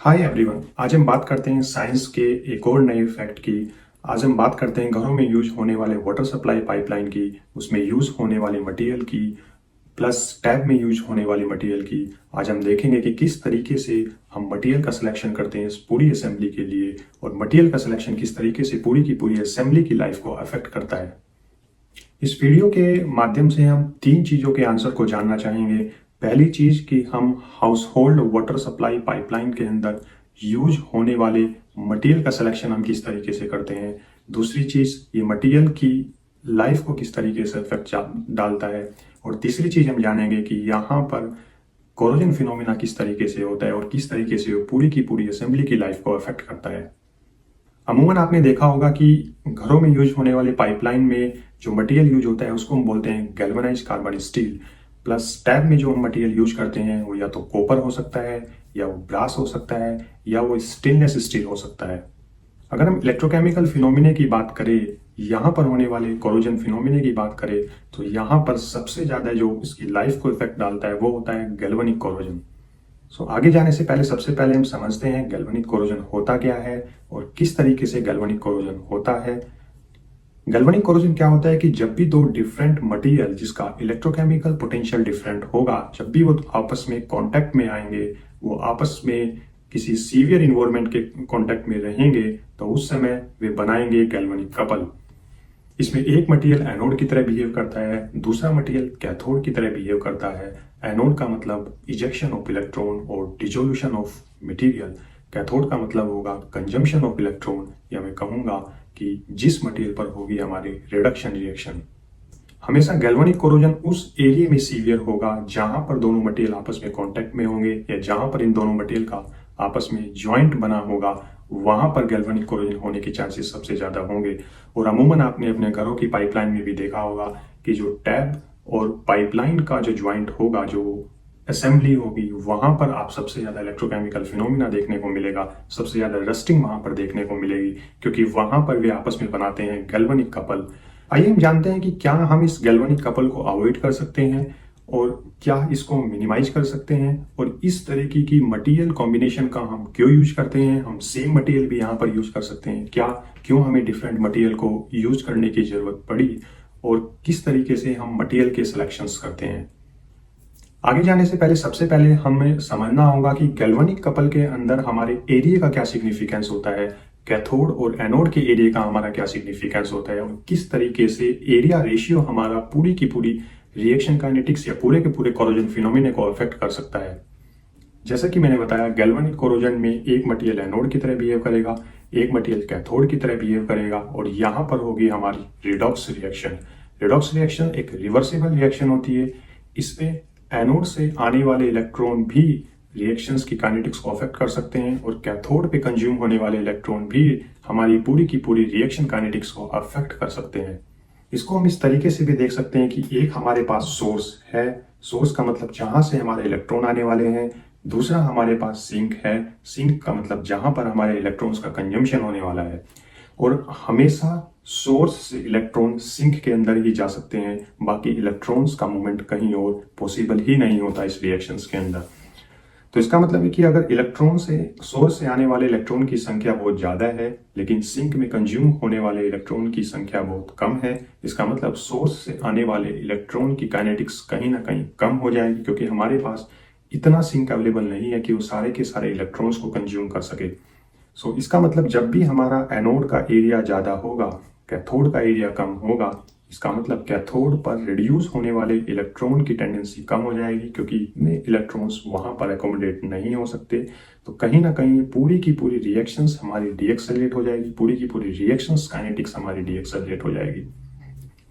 Hi everyone, आज हम बात करते हैं साइंस के एक और नए फैक्ट की। आज हम बात करते हैं घरों में यूज होने वाले वाटर सप्लाई पाइपलाइन की, उसमें यूज होने वाले मटेरियल की, प्लस टैब में यूज होने वाली मटेरियल की। आज हम देखेंगे कि किस तरीके से हम मटेरियल का सिलेक्शन करते हैं इस पूरी असेंबली के लिए, और मटेरियल का सिलेक्शन किस तरीके से पूरी की पूरी असेंबली की लाइफ को अफेक्ट करता है। इस वीडियो के माध्यम से हम 3 चीज़ों के आंसर को जानना चाहेंगे। पहली चीज़ कि हम house hold water supply pipeline के अंदर यूज होने वाले मटेरियल का सिलेक्शन हम किस तरीके से करते हैं। दूसरी चीज़, ये मटेरियल की लाइफ को किस तरीके से इफेक्ट डालता है। और तीसरी चीज़ हम जानेंगे कि यहाँ पर कोरोजन फिनोमिना किस तरीके से होता है और किस तरीके से वो पूरी की पूरी असेंबली की लाइफ को अफेक्ट करता है। अमूमन आपने देखा होगा कि घरों में यूज होने वाले पाइपलाइन में जो मटेरियल यूज होता है उसको हम बोलते हैं galvanise carbon steel. Plus tab में जो हम मटेरियल यूज करते हैं वो या तो कॉपर हो सकता है, या वो ब्रास हो सकता है, या वो स्टेनलेस स्टील हो सकता है। अगर हम इलेक्ट्रोकेमिकल फिनोमिने की बात करें, यहाँ पर होने वाले कोरोजन फिनोमिने की बात करें, तो यहाँ पर सबसे ज़्यादा जो इसकी लाइफ को इफेक्ट डालता है वो होता है गैल्वेनिक कोरोजन। आगे जाने से पहले सबसे पहले हम समझते हैं गैल्वेनिक कोरोजन होता क्या है और किस तरीके से गैल्वेनिक कोरोजन होता है। गैल्वेनिक कोरोजन क्या होता है कि जब भी दो डिफरेंट मटेरियल जिसका इलेक्ट्रोकेमिकल पोटेंशियल डिफरेंट होगा, जब भी वो आपस में कांटेक्ट में आएंगे, वो आपस में किसी सीवियर इन्वायरमेंट के कांटेक्ट में रहेंगे, तो उस समय वे बनाएंगे गैल्वेनिक कपल। इसमें एक मटेरियल एनोड की तरह बिहेव करता है, दूसरा मटेरियल कैथोड की तरह बिहेव करता है। एनोड का मतलब इजेक्शन ऑफ इलेक्ट्रॉन और डिसोल्यूशन ऑफ मटेरियल, कैथोड का मतलब होगा कंजम्पशन ऑफ इलेक्ट्रॉन, या मैं कहूंगा कि जिस मटेरियल पर होगी हमारी रिडक्शन रिएक्शन। हमेशा गैल्वेनिक कोरोजन उस एरिया में सीवियर होगा जहां पर दोनों मटेरियल आपस में कांटेक्ट में होंगे, या जहां पर इन दोनों मटेरियल का आपस में ज्वाइंट बना होगा, वहां पर गैल्वेनिक कोरोजन होने के चांसेस सबसे ज्यादा होंगे। और अमूमन आपने अपने घरों की पाइपलाइन में भी देखा होगा कि जो टैब और पाइपलाइन का जो ज्वाइंट होगा, जो असेंबली होगी, वहां पर आप सबसे ज्यादा इलेक्ट्रोकेमिकल फिनोमिना देखने को मिलेगा, सबसे ज्यादा रस्टिंग वहां पर देखने को मिलेगी, क्योंकि वहां पर वे आपस में बनाते हैं गैल्वेनिक कपल। आइए हम जानते हैं कि क्या हम इस गैल्वेनिक कपल को अवॉइड कर सकते हैं और क्या इसको मिनिमाइज कर सकते हैं, और इस तरीके की मटेरियल कॉम्बिनेशन का हम क्यों यूज करते हैं। हम सेम मटेरियल भी यहाँ पर यूज कर सकते हैं क्या, क्यों हमें डिफरेंट मटेरियल को यूज करने की जरूरत पड़ी, और किस तरीके से हम मटेरियल के सिलेक्शंस करते हैं। आगे जाने से पहले सबसे पहले हमें समझना होगा कि गैल्वेनिक कपल के अंदर हमारे एरिया का क्या सिग्निफिकेंस होता है, कैथोड और एनोड के एरिया का हमारा क्या सिग्निफिकेंस होता है, और किस तरीके से एरिया रेशियो हमारा पूरी की पूरी रिएक्शन काइनेटिक्स या पूरे के पूरे कोरोजन फिनोमिने को अफेक्ट कर सकता है। जैसा कि मैंने बताया, गैल्वेनिक कोरोजन में एक मटेरियल एनोड की तरह बिहेव करेगा, एक मटेरियल कैथोड की तरह बिहेव करेगा, और यहाँ पर होगी हमारी रिडॉक्स रिएक्शन। रिडॉक्स रिएक्शन एक रिवर्सिबल रिएक्शन होती है। इसमें एनोड से आने वाले इलेक्ट्रॉन भी रिएक्शंस की काइनेटिक्स को अफेक्ट कर सकते हैं, और कैथोड पे कंज्यूम होने वाले इलेक्ट्रॉन भी हमारी पूरी की पूरी रिएक्शन काइनेटिक्स को अफेक्ट कर सकते हैं। इसको हम इस तरीके से भी देख सकते हैं कि एक हमारे पास सोर्स है, सोर्स का मतलब जहां से हमारे इलेक्ट्रॉन आने वाले हैं। दूसरा हमारे पास सिंक है, सिंक का मतलब जहां पर हमारे इलेक्ट्रॉन्स का कंजम्पशन होने वाला है। और हमेशा सोर्स से इलेक्ट्रॉन सिंक के अंदर ही जा सकते हैं, बाकी इलेक्ट्रॉन्स का मूवमेंट कहीं और पॉसिबल ही नहीं होता इस रिएक्शंस के अंदर। तो इसका मतलब है कि अगर इलेक्ट्रॉन से सोर्स से आने वाले इलेक्ट्रॉन की संख्या बहुत ज्यादा है, लेकिन सिंक में कंज्यूम होने वाले इलेक्ट्रॉन की संख्या बहुत कम है, इसका मतलब सोर्स से आने वाले इलेक्ट्रॉन की काइनेटिक्स कहीं ना कहीं कम हो जाएगी, क्योंकि हमारे पास इतना सिंक अवेलेबल नहीं है कि वो सारे के सारे इलेक्ट्रॉन्स को कंज्यूम कर सके। इसका मतलब जब भी हमारा एनोड का एरिया ज्यादा होगा, कैथोड का एरिया कम होगा, इसका मतलब कैथोड पर रिड्यूस होने वाले इलेक्ट्रॉन की टेंडेंसी कम हो जाएगी, क्योंकि इतने इलेक्ट्रॉन्स वहां पर एकोमोडेट नहीं हो सकते। तो कहीं ना कहीं पूरी की पूरी रिएक्शंस हमारी डीएक्सेलरेट हो जाएगी, पूरी की पूरी रिएक्शंस काइनेटिक्स हमारी डीएक्सेलरेट हो जाएगी।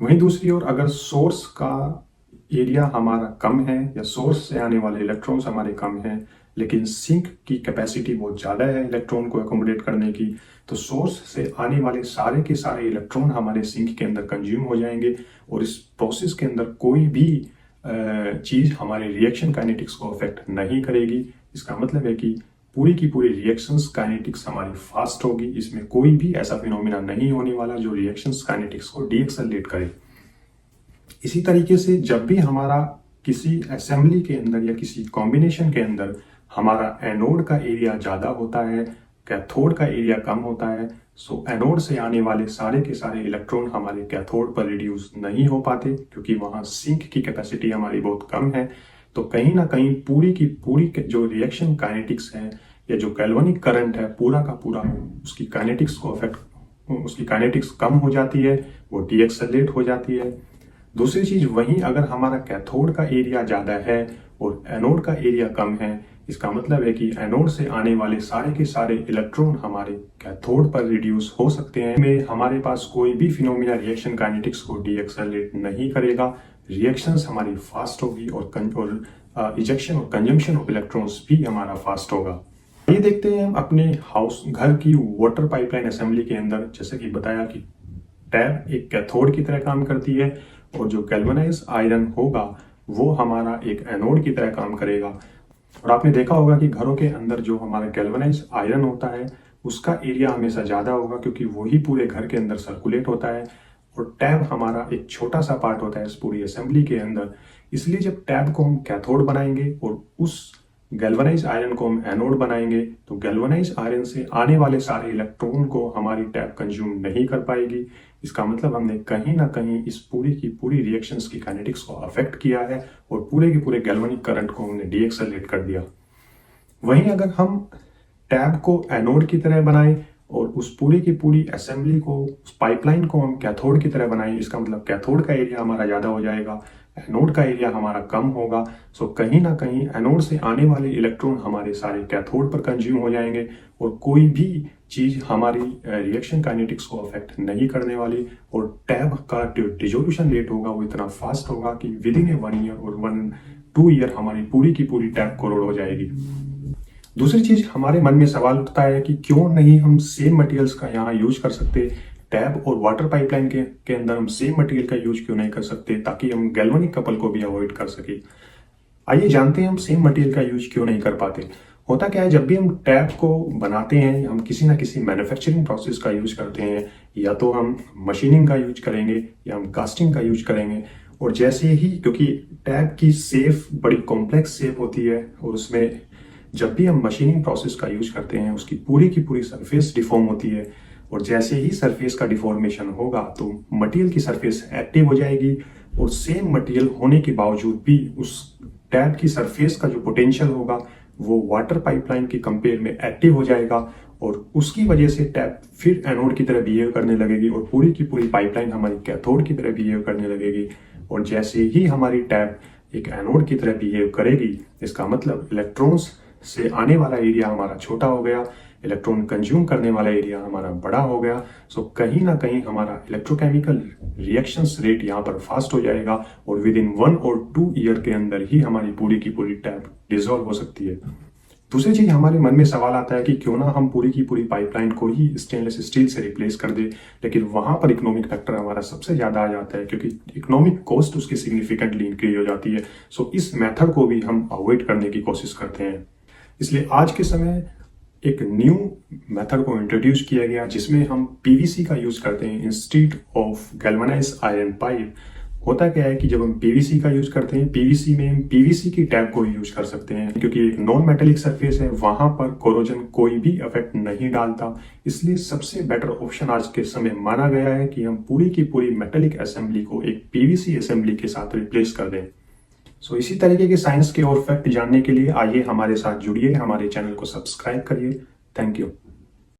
वहीं दूसरी ओर अगर सोर्स का एरिया हमारा कम है, या सोर्स से आने वाले इलेक्ट्रॉन्स हमारे कम हैं, लेकिन सिंक की कैपेसिटी बहुत ज़्यादा है इलेक्ट्रॉन को एकोमोडेट करने की, तो सोर्स से आने वाले सारे के सारे इलेक्ट्रॉन हमारे सिंक के अंदर कंज्यूम हो जाएंगे, और इस प्रोसेस के अंदर कोई भी चीज़ हमारे रिएक्शन काइनेटिक्स को अफेक्ट नहीं करेगी। इसका मतलब है कि पूरी की पूरी रिएक्शंस काइनेटिक्स हमारी फास्ट होगी, इसमें कोई भी ऐसा फिनोमिना नहीं होने वाला जो रिएक्शंस काइनेटिक्स को डीएक्सेलरेट करे। इसी तरीके से जब भी हमारा किसी असेंबली के अंदर या किसी कॉम्बिनेशन के अंदर हमारा एनोड का एरिया ज़्यादा होता है, कैथोड का एरिया कम होता है। सो एनोड से आने वाले सारे के सारे इलेक्ट्रॉन हमारे कैथोड पर रिड्यूस नहीं हो पाते क्योंकि वहाँ सिंक की कैपेसिटी हमारी बहुत कम है। तो कहीं ना कहीं पूरी की पूरी जो रिएक्शन काइनेटिक्स है या जो गैल्वेनिक करंट है पूरा का पूरा उसकी काइनेटिक्स कम हो जाती है, वो डीएक्सेलरेट हो जाती है। दूसरी चीज, वहीं अगर हमारा कैथोड का एरिया ज्यादा है और एनोड का एरिया कम है, इसका मतलब है कि एनोड से आने वाले सारे के सारे इलेक्ट्रॉन हमारे कैथोड पर रिड्यूस हो सकते हैं। में हमारे पास कोई भी फिनोमिना रिएक्शन काइनेटिक्स को डीएक्सेलरेट नहीं करेगा, रिएक्शंस हमारी फास्ट होगी और इजेक्शन और कंजम्पशन ऑफ इलेक्ट्रॉन्स भी हमारा फास्ट होगा। ये देखते हैं हम अपने घर की वाटर पाइपलाइन असेंबली के अंदर, जैसे कि बताया कि टैप एक कैथोड की तरह काम करती है और जो गैल्वेनाइज आयरन होगा वो हमारा एक एनोड की तरह काम करेगा। और आपने देखा होगा कि घरों के अंदर जो हमारा गैल्वेनाइज आयरन होता है उसका एरिया हमेशा ज़्यादा होगा क्योंकि वही पूरे घर के अंदर सर्कुलेट होता है और टैब हमारा एक छोटा सा पार्ट होता है इस पूरी असेंबली के अंदर। इसलिए जब टैब को हम कैथोड बनाएंगे और उस गैल्वेनाइज आयरन को हम एनोड बनाएंगे तो गैल्वेनाइज आयरन से आने वाले सारे इलेक्ट्रॉन को हमारी टैब कंज्यूम नहीं कर पाएगी। इसका मतलब हमने कहीं ना कहीं इस पूरी की पूरी रिएक्शंस की काइनेटिक्स को अफेक्ट किया है और पूरे के पूरे गैल्वेनिक करंट को हमने डीएक्सेलरेट कर दिया। वहीं अगर हम टैब को एनोड की तरह बनाएं और उस पूरी की पूरी असेंबली को, उस पाइपलाइन को हम कैथोड की तरह बनाएं, इसका मतलब कैथोड का एरिया हमारा ज़्यादा हो जाएगा, एनोड का एरिया हमारा कम होगा। सो कहीं ना कहीं एनोड से आने वाले इलेक्ट्रॉन हमारे सारे कैथोड पर कंज्यूम हो जाएंगे और कोई भी चीज़ हमारी रिएक्शन काइनेटिक्स को अफेक्ट नहीं करने वाली और टैब का जो डिसोल्यूशन रेट होगा वो इतना फास्ट होगा कि विद इन ए 1 ईयर और 1-2 ईयर हमारी पूरी की पूरी टैब कोरोड हो जाएगी। दूसरी चीज, हमारे मन में सवाल उठता है कि क्यों नहीं हम सेम मटेरियल्स का यहाँ यूज कर सकते, टैब और वाटर पाइपलाइन के अंदर हम सेम मटेरियल का यूज क्यों नहीं कर सकते ताकि हम गैल्वेनिक कपल को भी अवॉइड कर सके। आइए जानते हैं हम सेम मटेरियल का यूज क्यों नहीं कर पाते। होता क्या है, जब भी हम टैब को बनाते हैं हम किसी ना किसी मैन्युफैक्चरिंग प्रोसेस का यूज करते हैं, या तो हम मशीनिंग का यूज करेंगे या हम कास्टिंग का यूज करेंगे। और जैसे ही, क्योंकि टैब की शेप बड़ी कॉम्प्लेक्स शेप होती है और उसमें जब भी हम मशीनिंग प्रोसेस का यूज करते हैं उसकी पूरी की पूरी सरफेस डिफॉर्म होती है और जैसे ही सरफेस का डिफॉर्मेशन होगा तो मटेरियल की सरफेस एक्टिव हो जाएगी और सेम मटेरियल होने के बावजूद भी उस टैब की सरफेस का जो पोटेंशियल होगा वो वाटर पाइपलाइन के कंपेयर में एक्टिव हो जाएगा और उसकी वजह से टैब फिर एनोड की तरह बिहेव करने लगेगी और पूरी की पूरी पाइपलाइन हमारी कैथोड की तरह बिहेव करने लगेगी। और जैसे ही हमारी टैब एक एनोड की तरह बिहेव करेगी, इसका मतलब इलेक्ट्रॉन्स से आने वाला एरिया हमारा छोटा हो गया, इलेक्ट्रॉन कंज्यूम करने वाला एरिया हमारा बड़ा हो गया। सो कहीं ना कहीं हमारा इलेक्ट्रोकेमिकल रिएक्शंस रेट यहाँ पर फास्ट हो जाएगा और विद इन 1 और 2 ईयर के अंदर ही हमारी पूरी की पूरी टैब डिसॉल्व हो सकती है। दूसरी चीज, हमारे मन में सवाल आता है कि क्यों ना हम पूरी की पूरी पाइपलाइन को ही स्टेनलेस स्टील से रिप्लेस कर दे, लेकिन वहां पर इकोनॉमिक फैक्टर हमारा सबसे ज्यादा आ जाता है क्योंकि इकोनॉमिक कॉस्ट उसकी सिग्निफिकेंटली इंक्रीज हो जाती है। सो इस मेथड को भी हम अवॉइड करने की कोशिश करते हैं। इसलिए आज के समय एक न्यू मेथड को इंट्रोड्यूस किया गया जिसमें हम पीवीसी का यूज करते हैं instead of galvanized iron pipe. होता क्या है कि जब हम पीवीसी का यूज करते हैं, पीवीसी में हम पीवीसी की टैब को यूज कर सकते हैं क्योंकि एक नॉन मेटेलिक सरफेस है, वहां पर कोरोजन कोई भी इफेक्ट नहीं डालता। इसलिए सबसे बेटर ऑप्शन आज के समय माना गया है कि हम पूरी की पूरी मेटेलिक असेंबली को एक पीवीसी असेंबली के साथ रिप्लेस कर दें। सो इसी तरीके के साइंस के और फैक्ट जानने के लिए आइए हमारे साथ जुड़िए, हमारे चैनल को सब्सक्राइब करिए। Thank you.